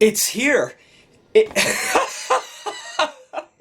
It's here. It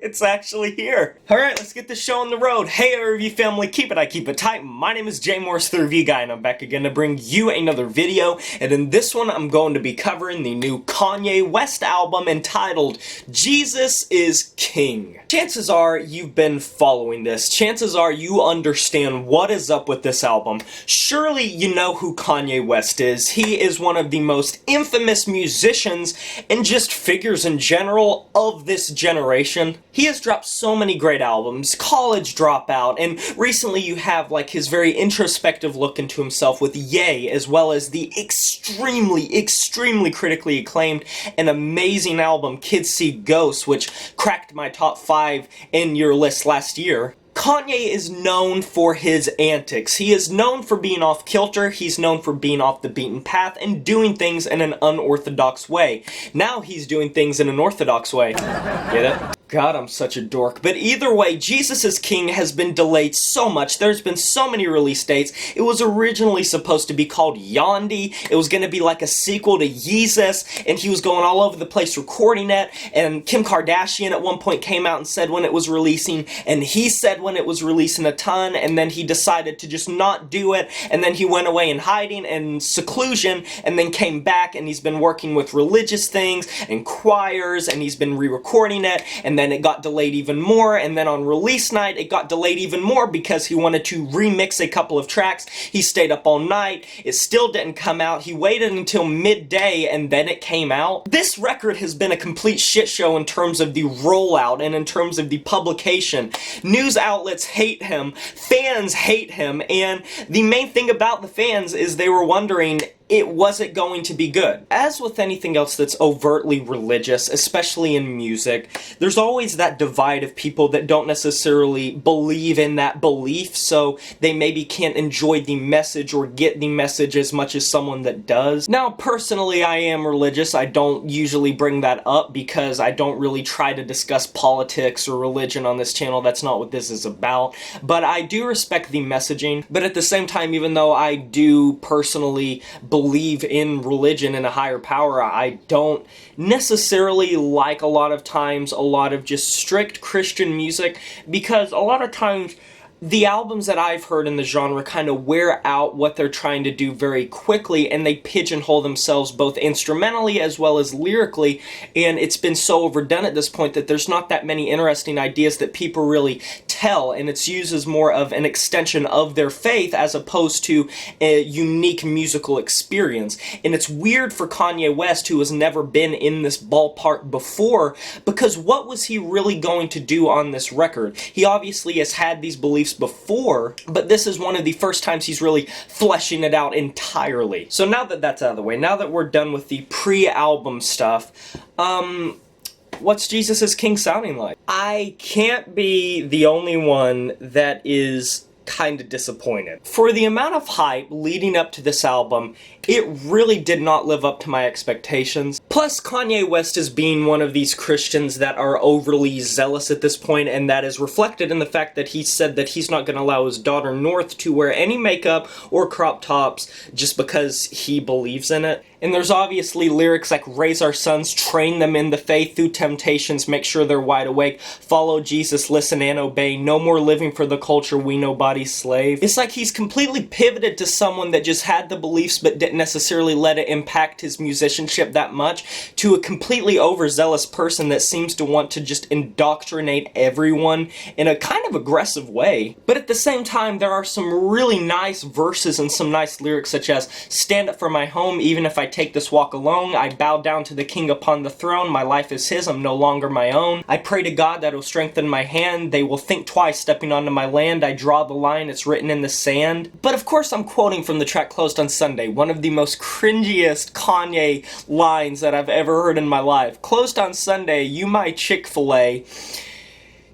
It's actually here. Alright, let's get this show on the road. Hey review family, keep it tight. My name is Jay Morris, the review guy, and I'm back again to bring you another video. And in this one, I'm going to be covering the new Kanye West album entitled Jesus is King. Chances are you've been following this. Chances are you understand what is up with this album. Surely you know who Kanye West is. He is one of the most infamous musicians and just figures in general of this generation. He has dropped so many great albums, College Dropout, and recently you have like his very introspective look into himself with Ye, as well as the extremely critically acclaimed and amazing album Kids See Ghosts, which cracked my top 5 in your list last year. Kanye is known for his antics. He is known for being off kilter, he's known for being off the beaten path, and doing things in an unorthodox way. Now he's doing things in an orthodox way. Get it? God, I'm such a dork. But either way, Jesus is King has been delayed so much. There's been so many release dates. It was originally supposed to be called Yandhi. It was going to be like a sequel to Yeezus, and he was going all over the place recording it, and Kim Kardashian at one point came out and said when it was releasing, and he said when it was releasing a ton, and then he decided to just not do it, and then he went away in hiding and seclusion, and then came back, and he's been working with religious things and choirs, and he's been re-recording it, and then it got delayed even more, and then on release night it got delayed even more because he wanted to remix a couple of tracks. He stayed up all night, it still didn't come out, he waited until midday and then it came out. This record has been a complete shit show in terms of the rollout and in terms of the publication. News outlets hate him, fans hate him, and the main thing about the fans is they were wondering, it wasn't going to be good. As with anything else that's overtly religious, especially in music, there's always that divide of people that don't necessarily believe in that belief, so they maybe can't enjoy the message or get the message as much as someone that does. Now, personally, I am religious. I don't usually bring that up because I don't really try to discuss politics or religion on this channel. That's not what this is about. But I do respect the messaging. But at the same time, even though I do personally believe in religion and a higher power, I don't necessarily like a lot of times a lot of just strict Christian music, because a lot of times the albums that I've heard in the genre kind of wear out what they're trying to do very quickly, and they pigeonhole themselves both instrumentally as well as lyrically, and it's been so overdone at this point that there's not that many interesting ideas that people really tell, and it's used as more of an extension of their faith as opposed to a unique musical experience. And it's weird for Kanye West, who has never been in this ballpark before, because what was he really going to do on this record? He obviously has had these beliefs before, but this is one of the first times he's really fleshing it out entirely. So now that that's out of the way, now that we're done with the pre-album stuff, what's Jesus is King sounding like? I can't be the only one that is kind of disappointed. For the amount of hype leading up to this album, it really did not live up to my expectations. Plus, Kanye West is being one of these Christians that are overly zealous at this point, and that is reflected in the fact that he said that he's not going to allow his daughter North to wear any makeup or crop tops just because he believes in it. And there's obviously lyrics like raise our sons, train them in the faith through temptations, make sure they're wide awake, follow Jesus, listen and obey, no more living for the culture, we nobody's slave. It's like he's completely pivoted to someone that just had the beliefs but didn't necessarily let it impact his musicianship that much, to a completely overzealous person that seems to want to just indoctrinate everyone in a kind of aggressive way. But at the same time, there are some really nice verses and some nice lyrics such as, stand up for my home even if I take this walk alone, I bow down to the king upon the throne, my life is his, I'm no longer my own. I pray to God that will strengthen my hand, they will think twice stepping onto my land, I draw the line, it's written in the sand. But of course I'm quoting from the track Closed on Sunday, one of the most cringiest Kanye lines that I've ever heard in my life. Closed on Sunday, you my Chick-fil-A,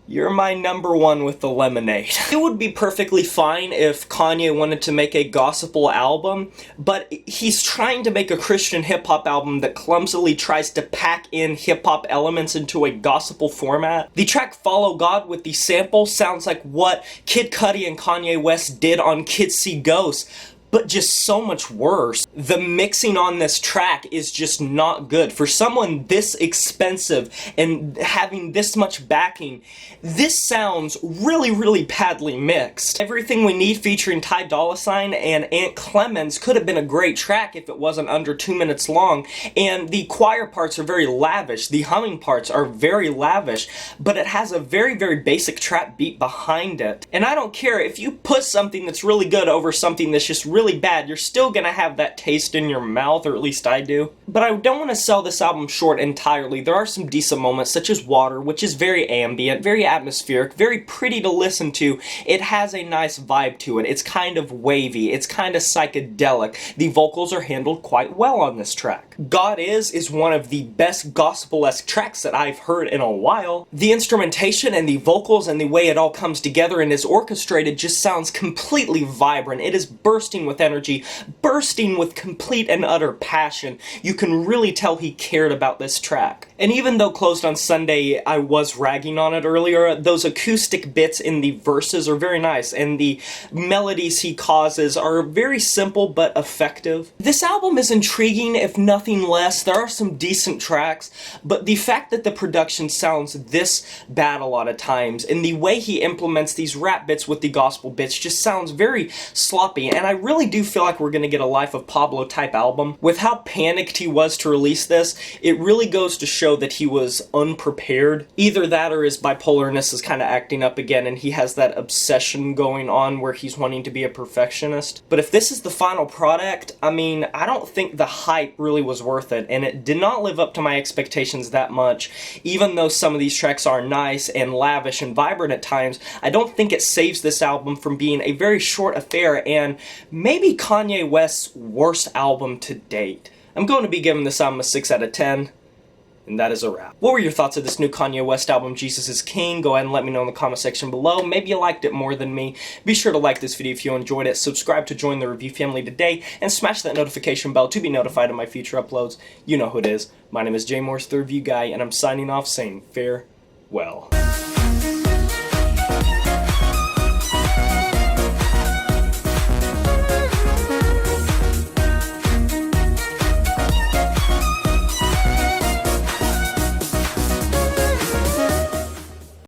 you're my number one with the lemonade. It would be perfectly fine if Kanye wanted to make a gospel album, but he's trying to make a Christian hip-hop album that clumsily tries to pack in hip-hop elements into a gospel format. The track Follow God with the sample sounds like what Kid Cudi and Kanye West did on Kids See Ghosts, but just so much worse. The mixing on this track is just not good. For someone this expensive and having this much backing, this sounds really, really badly mixed. Everything We Need featuring Ty Dolla $ign and Aunt Clemens could have been a great track if it wasn't under 2 minutes long, and the choir parts are very lavish, the humming parts are very lavish, but it has a very, very basic trap beat behind it. And I don't care if you put something that's really good over something that's just really bad, you're still gonna have that taste in your mouth, or at least I do. But I don't want to sell this album short entirely. There are some decent moments, such as Water, which is very ambient, very atmospheric, very pretty to listen to. It has a nice vibe to it. It's kind of wavy, it's kind of psychedelic. The vocals are handled quite well on this track. God Is one of the best gospel-esque tracks that I've heard in a while. The instrumentation and the vocals and the way it all comes together and is orchestrated just sounds completely vibrant. It is bursting with energy, bursting with complete and utter passion. You can really tell he cared about this track. And even though Closed on Sunday I was ragging on it earlier, those acoustic bits in the verses are very nice, and the melodies he causes are very simple but effective. This album is intriguing, if nothing less. There are some decent tracks, but the fact that the production sounds this bad a lot of times, and the way he implements these rap bits with the gospel bits just sounds very sloppy, and I really do feel like we're gonna get a Life of Pablo type album. With how panicked he was to release this, it really goes to show that he was unprepared. Either that or his bipolarness is kind of acting up again, and he has that obsession going on where he's wanting to be a perfectionist. But if this is the final product, I mean, I don't think the hype really was worth it, and it did not live up to my expectations that much. Even though some of these tracks are nice and lavish and vibrant at times, I don't think it saves this album from being a very short affair and maybe Kanye West's worst album to date. I'm going to be giving this album a 6 out of 10. And that is a wrap. What were your thoughts of this new Kanye West album, Jesus is King? Go ahead and let me know in the comment section below. Maybe you liked it more than me. Be sure to like this video if you enjoyed it, subscribe to join the review family today, and smash that notification bell to be notified of my future uploads. You know who it is. My name is Jay Morris, the Review Guy, and I'm signing off saying farewell.